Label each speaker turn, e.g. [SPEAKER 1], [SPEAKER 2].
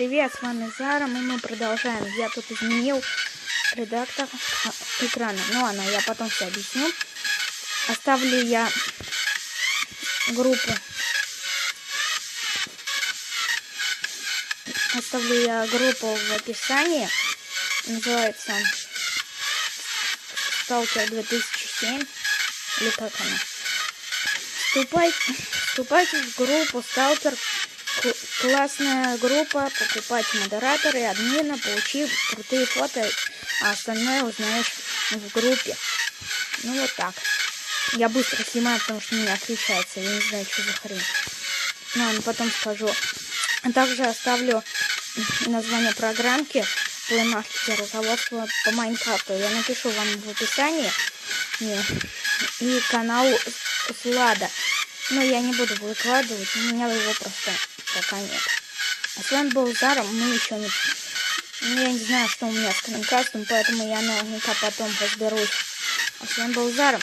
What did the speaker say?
[SPEAKER 1] привет, с вами Зара, и мы продолжаем. Я тут изменил редактор экрана. Ну ладно, я потом все объясню. Оставлю я группу. Оставлю я группу в описании. Называется Сталкер 2007. Или как она? Вступайте в группу Сталкер. Классная группа, покупать модераторы, админа, получи крутые фото, а остальное узнаешь в группе. Ну вот так. Я быстро снимаю, потому что меня отключается, я не знаю, что за хрень. Ну, потом скажу. А также оставлю название программки Playmaster, руководство по Майнкрафту. Я напишу вам в описании. И канал Слада. Но я не буду выкладывать, у меня его просто пока нет. А с вами был Зара, мы еще не... Я не знаю, что у меня с скринкастом, поэтому я наверняка потом разберусь. А с вами был Зара.